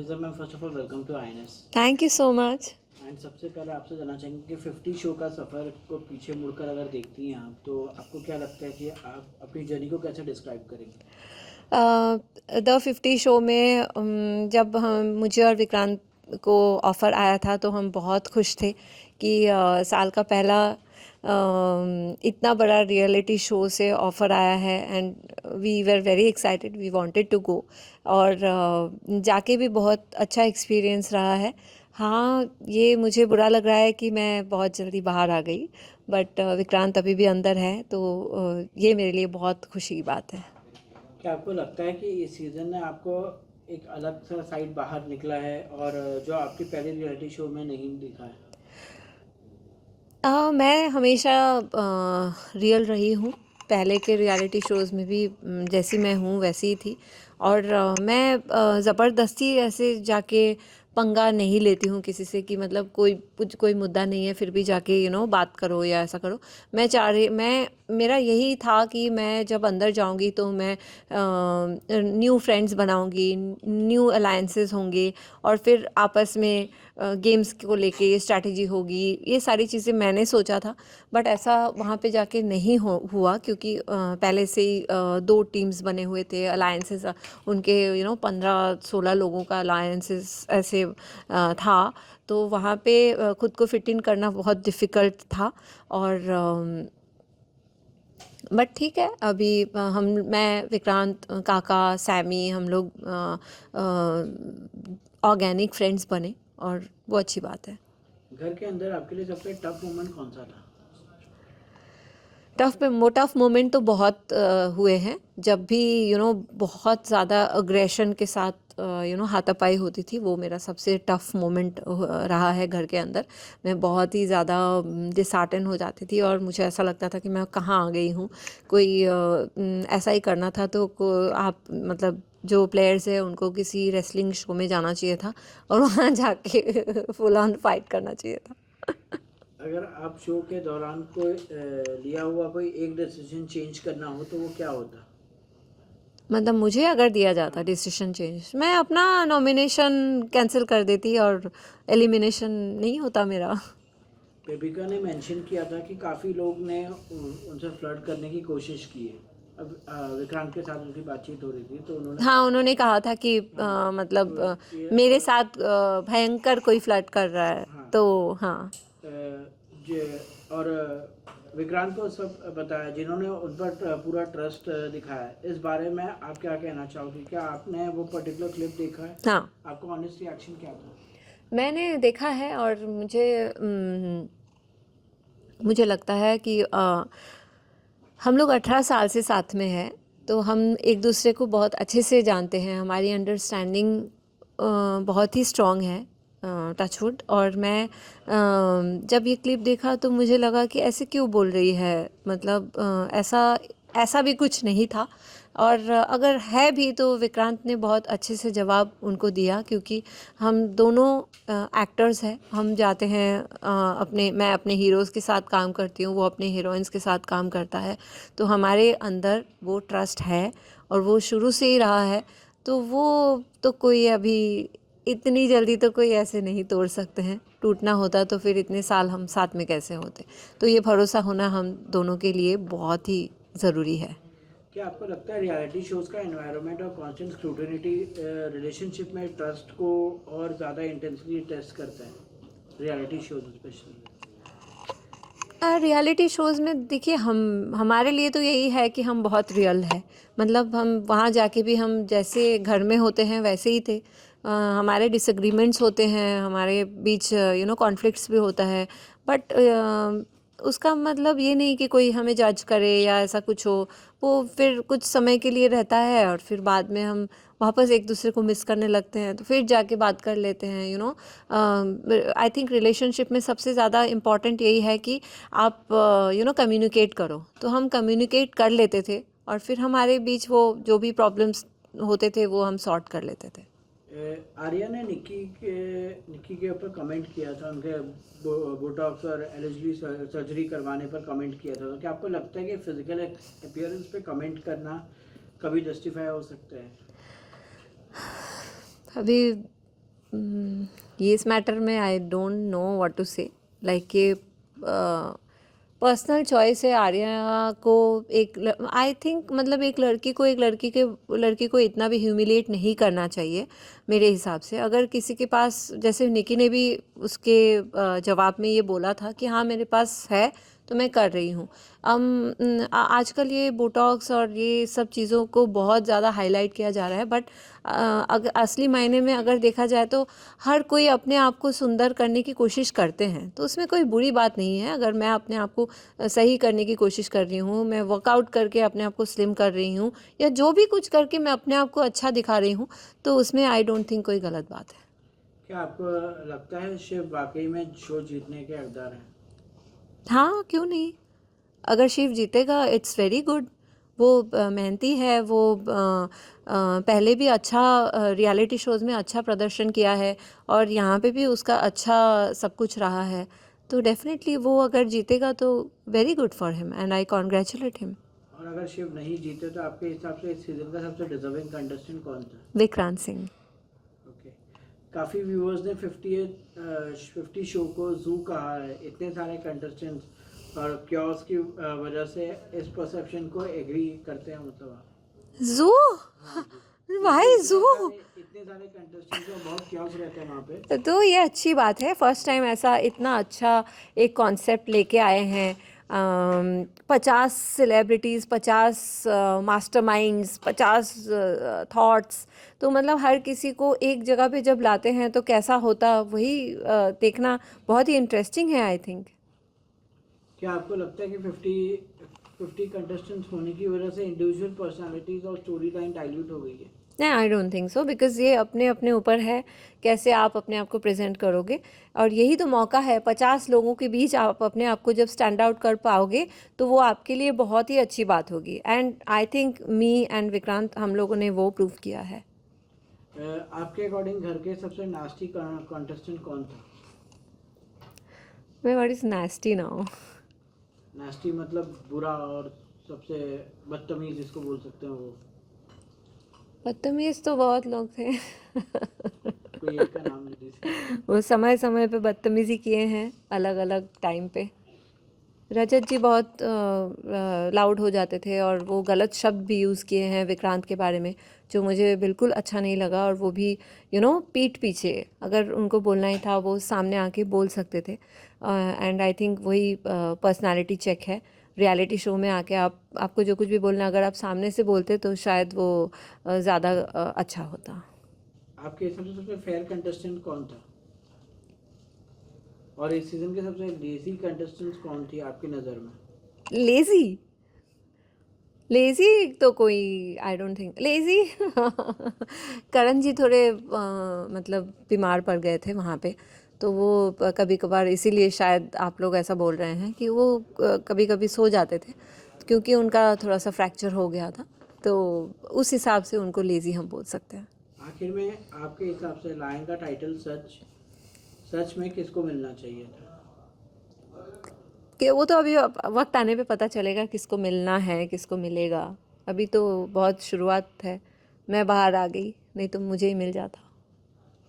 Hafiza ma'am, first of all welcome to IANS. Thank you so much. And सबसे पहले आपसे जानना चाहेंगे कि 50 शो का सफ़र को पीछे मुड़कर अगर देखती हैं आप, तो आपको क्या लगता है कि आप अपनी जर्नी को कैसे डिस्क्राइब करेंगे? द 50 शो में जब हम मुझे और विक्रांत को ऑफ़र आया था तो हम बहुत खुश थे कि साल का पहला इतना बड़ा रियलिटी शो से ऑफ़र आया है and we were very excited, we wanted to go. और जाके भी बहुत अच्छा एक्सपीरियंस रहा है। हाँ, ये मुझे बुरा लग रहा है कि मैं बहुत जल्दी बाहर आ गई, बट विक्रांत अभी भी अंदर है, तो ये मेरे लिए बहुत खुशी की बात है। क्या आपको लगता है कि इस सीज़न ने आपको एक अलग सा साइड बाहर निकला है और जो आपकी पहले रियलिटी शो में नहीं दिखा है? मैं हमेशा रियल रही हूँ। पहले के रियलिटी शोज़ में भी जैसी मैं हूँ वैसी ही थी। और मैं ज़बरदस्ती ऐसे जाके पंगा नहीं लेती हूँ किसी से कि मतलब कोई मुद्दा नहीं है फिर भी जाके बात करो या ऐसा करो। मैं मेरा यही था कि मैं जब अंदर जाऊँगी तो मैं न्यू फ्रेंड्स बनाऊँगी, न्यू अलायंसेस होंगे और फिर आपस में गेम्स को लेके स्ट्रैटेजी होगी, ये सारी चीज़ें मैंने सोचा था। बट ऐसा वहाँ पे जाके नहीं हुआ, क्योंकि पहले से ही दो टीम्स बने हुए थे, अलायंसेस उनके 15-16 लोगों का अलायंसेस ऐसे था। तो वहाँ पे खुद को फिट इन करना बहुत डिफ़िकल्ट था। और बट ठीक है, अभी मैं विक्रांत, काका, सैमी, हम लोग ऑर्गेनिक फ्रेंड्स बने और वो अच्छी बात है। घर के अंदर आपके लिए सबसे टफ मोमेंट कौन सा था? टफ मोमेंट तो बहुत हुए हैं। जब भी बहुत ज़्यादा अग्रेशन के साथ हाथापाई होती थी, वो मेरा सबसे टफ मोमेंट रहा है घर के अंदर। मैं बहुत ही ज़्यादा डिसहार्टन हो जाती थी और मुझे ऐसा लगता था कि मैं कहाँ आ गई हूँ। कोई ऐसा ही करना था तो आप मतलब जो प्लेयर्स है उनको किसी रेसलिंग शो में जाना चाहिए था और वहाँ जाके फुल ऑन फाइट करना चाहिए था। अगर आप शो के दौरान कोई लिया हुआ कोई एक डिसीजन चेंज करना हो तो वो क्या होता? मतलब मुझे अगर दिया जाता हाँ। डिसीजन चेंज, मैं अपना नॉमिनेशन कैंसिल कर देती और एलिमिनेशन नहीं होता मेरा। बेबिका ने मेंशन किया था कि काफ़ी लोग ने उनसे फ्लर्ट करने की कोशिश की है। अब विक्रांत के साथ उनकी बातचीत हो रही थी तो उन्होंने हाँ, उन्होंने कहा था कि हाँ, मतलब तो ये मेरे और साथ भयंकर कोई फ्लर्ट कर रहा है, हाँ, तो हाँ। अ, जे और विक्रांत को सब बताया जिन्होंने उन पर पूरा ट्रस्ट दिखाया है। इस बारे में आप क्या कहना चाहोगे? क्या आपने वो पर्टिकुलर क्लिप देखा है? हाँ, आपका ऑनेस्ट रिएक्शन क्या था? मैंने देखा है और मुझे लगता है कि हम लोग 18 साल से साथ में हैं, तो हम एक दूसरे को बहुत अच्छे से जानते हैं। हमारी अंडरस्टैंडिंग बहुत ही स्ट्रॉन्ग है, टचवुड। और मैं जब ये क्लिप देखा तो मुझे लगा कि ऐसे क्यों बोल रही है, मतलब ऐसा ऐसा भी कुछ नहीं था। और अगर है भी तो विक्रांत ने बहुत अच्छे से जवाब उनको दिया, क्योंकि हम दोनों एक्टर्स हैं। हम जाते हैं मैं अपने हीरोज़ के साथ काम करती हूँ, वो अपने हीरोइंस के साथ काम करता है। तो हमारे अंदर वो ट्रस्ट है और वो शुरू से ही रहा है। तो वो तो कोई अभी इतनी जल्दी तो कोई ऐसे नहीं तोड़ सकते हैं। टूटना होता तो फिर इतने साल हम साथ में कैसे होते। तो ये भरोसा होना हम दोनों के लिए बहुत ही ज़रूरी है। क्या आपको लगता है रियलिटी शोज़ का एनवायरनमेंट और कांस्टेंट स्क्रूटिनिटी रिलेशनशिप में ट्रस्ट को और ज़्यादा इंटेंसली टेस्ट करता है, reality shows specially? Reality shows में देखिए, हमारे लिए तो यही है कि हम बहुत रियल है। मतलब हम वहाँ जाके भी हम जैसे घर में होते हैं वैसे ही थे। हमारे डिसएग्रीमेंट्स होते हैं, हमारे बीच कॉन्फ्लिक्ट्स भी होता है। बट उसका मतलब ये नहीं कि कोई हमें जज करे या ऐसा कुछ हो। वो फिर कुछ समय के लिए रहता है और फिर बाद में हम वापस एक दूसरे को मिस करने लगते हैं, तो फिर जाके बात कर लेते हैं। आई थिंक रिलेशनशिप में सबसे ज़्यादा इम्पॉर्टेंट यही है कि आप कम्युनिकेट करो। तो हम कम्युनिकेट कर लेते थे और फिर हमारे बीच वो जो भी प्रॉब्लम्स होते थे वो हम सॉर्ट कर लेते थे। आर्या ने निक्की के ऊपर कमेंट किया था, उनके बोटॉक्स और एलर्जी सर्जरी करवाने पर कमेंट किया था। तो क्या आपको लगता है कि फिजिकल अपीयरेंस पे कमेंट करना कभी जस्टिफाई हो सकता है? अभी ये इस मैटर में I don't know what to say, like कि पर्सनल चॉइस है आर्या को। आई थिंक मतलब एक लड़की को इतना भी ह्यूमिलेट नहीं करना चाहिए मेरे हिसाब से। अगर किसी के पास, जैसे निकी ने भी उसके जवाब में ये बोला था कि हाँ मेरे पास है तो मैं कर रही हूँ। आजकल ये बोटॉक्स और ये सब चीज़ों को बहुत ज़्यादा हाईलाइट किया जा रहा है, बट अगर असली मायने में अगर देखा जाए तो हर कोई अपने आप को सुंदर करने की कोशिश करते हैं, तो उसमें कोई बुरी बात नहीं है। अगर मैं अपने आप को सही करने की कोशिश कर रही हूँ, मैं वर्कआउट करके अपने आप को स्लिम कर रही हूँ, या जो भी कुछ करके मैं अपने आप को अच्छा दिखा रही हूँ, तो उसमें आई डोंट थिंक कोई गलत बात है। क्या आपको लगता है शिव वाकई में शो जीतने के हकदार हैं? हाँ, क्यों नहीं। अगर शिव जीतेगा इट्स वेरी गुड। वो मेहनती है, वो पहले भी अच्छा रियलिटी शोज़ में अच्छा प्रदर्शन किया है, और यहाँ पे भी उसका अच्छा सब कुछ रहा है। तो डेफिनेटली वो अगर जीतेगा तो very good for him and I congratulate him. और अगर शिव नहीं जीते तो आपके हिसाब से इस सीजन का सबसे डिजर्विंग कंटेस्टेंट कौन था? विक्रांत सिंह। ओके। काफ़ी व्यूअर्स ने 50 शो को जू कहा है। इतने सारे कंटेस्टेंट्स और क्योस की वजह से इस परसेप्शन को एग्री करते हैं, मतलब आप? जू, वाई जू? इतने सारे कंटेस्टेंट्स और बहुत क्योस रहते हैं वहाँ पे। तो ये अच्छी बात है, फर्स्ट टाइम ऐसा इतना अच्छा एक कॉन्सेप्ट लेके आए हैं। 50 सेलिब्रिटीज़, 50 मास्टरमाइंड्स, 50 थॉट्स, तो मतलब हर किसी को एक जगह पे जब लाते हैं तो कैसा होता, वही देखना बहुत ही इंटरेस्टिंग है आई थिंक। क्या आपको लगता है कि 50 कंटेस्टेंट्स होने की वजह से इंडिविजुअल पर्सनालिटीज और स्टोरी लाइन डाइल्यूट हो गई है? नहीं, I don't think so, because ये अपने अपने ऊपर है कैसे आप अपने आप को प्रेजेंट करोगे, और यही तो मौका है। 50 लोगों के बीच आप अपने आप को जब स्टैंड आउट कर पाओगे तो वो आपके लिए बहुत ही अच्छी बात होगी, and I think me and Vikrant, हम लोगों ने वो प्रूव किया है। आपके अकॉर्डिंग घर के सबसे नास्टी कंटेस्टेंट कौन था? What is nasty now? Nasty मतलब बुरा, और सबसे बदतमीज जिसको बोल सकते हैं वो? बदतमीज तो बहुत लोग थे। कोई एक का नाम ले दीजिए। वो समय समय पे बदतमीजी किए हैं अलग अलग टाइम पे। रजत जी बहुत लाउड हो जाते थे, और वो गलत शब्द भी यूज़ किए हैं विक्रांत के बारे में, जो मुझे बिल्कुल अच्छा नहीं लगा। और वो भी पीठ पीछे, अगर उनको बोलना ही था वो सामने आके बोल सकते थे। एंड आई थिंक वही पर्सनालिटी चेक है। रियलिटी शो में आके आपको जो कुछ भी बोलना, अगर आप सामने से बोलते तो शायद वो ज़्यादा अच्छा होता। आपके हिसाब से सबसे फेयर कंटेस्टेंट कौन था? और इस सीजन के सबसे लेजी कंटेस्टेंट्स कौन थी आपकी नज़र में? लेज़ी? लेज़ी तो कोई, आई डोंट थिंक लेज़ी। करण जी थोड़े मतलब बीमार पड़ गए थे वहाँ पे, तो वो कभी कभार, इसीलिए शायद आप लोग ऐसा बोल रहे हैं कि वो कभी कभी सो जाते थे, क्योंकि उनका थोड़ा सा फ्रैक्चर हो गया था, तो उस हिसाब से उनको लेज़ी हम बोल सकते हैं। आखिर में आपके हिसाब से लायन का टाइटल सच में किसको मिलना चाहिए था? कि वो तो अभी वक्त आने पे पता चलेगा किसको मिलना है, किसको मिलेगा। अभी तो बहुत शुरुआत है, मैं बाहर आ गई, नहीं तो मुझे ही मिल जाता।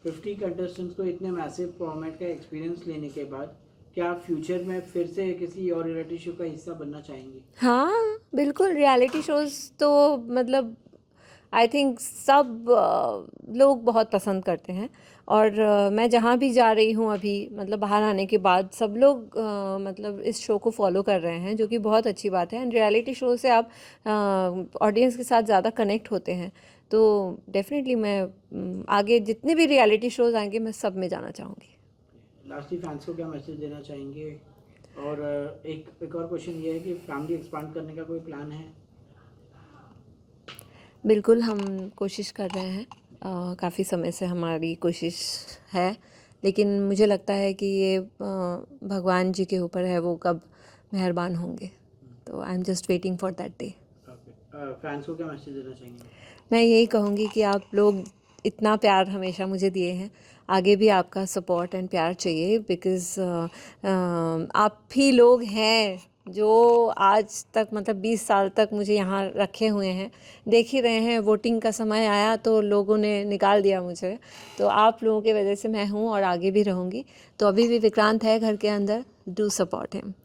50 कंटेस्टेंट्स को इतने मैसिव फॉर्मेट का एक्सपीरियंस लेने के बाद क्या आप फ्यूचर में फिर से किसी और रियलिटी शो का हिस्सा बनना चाहेंगे? हाँ बिल्कुल, रियलिटी शोज़ तो मतलब आई थिंक सब लोग बहुत पसंद करते हैं, और मैं जहाँ भी जा रही हूँ अभी, मतलब बाहर आने के बाद सब लोग मतलब इस शो को फॉलो कर रहे हैं, जो कि बहुत अच्छी बात है। एंड रियलिटी शो से आप ऑडियंस के साथ ज़्यादा कनेक्ट होते हैं, तो डेफिनेटली मैं आगे जितने भी रियलिटी शोज़ आएंगे मैं सब में जाना चाहूँगी। लास्टली फैंस को क्या मैसेज देना चाहेंगे? और एक और क्वेश्चन ये है कि फैमिली एक्सपांड करने का कोई प्लान है? बिल्कुल, हम कोशिश कर रहे हैं, काफ़ी समय से हमारी कोशिश है, लेकिन मुझे लगता है कि ये भगवान जी के ऊपर है, वो कब मेहरबान होंगे, तो I am just waiting for that day. Fans को क्या मैसेज देना चाहेंगे? मैं यही कहूँगी कि आप लोग इतना प्यार हमेशा मुझे दिए हैं, आगे भी आपका सपोर्ट एंड प्यार चाहिए, बिकॉज़ आप ही लोग हैं जो आज तक मतलब 20 साल तक मुझे यहाँ रखे हुए हैं। देख ही रहे हैं, वोटिंग का समय आया तो लोगों ने निकाल दिया मुझे। तो आप लोगों की वजह से मैं हूँ और आगे भी रहूँगी। तो अभी भी विक्रांत है घर के अंदर, डू सपोर्ट हिम।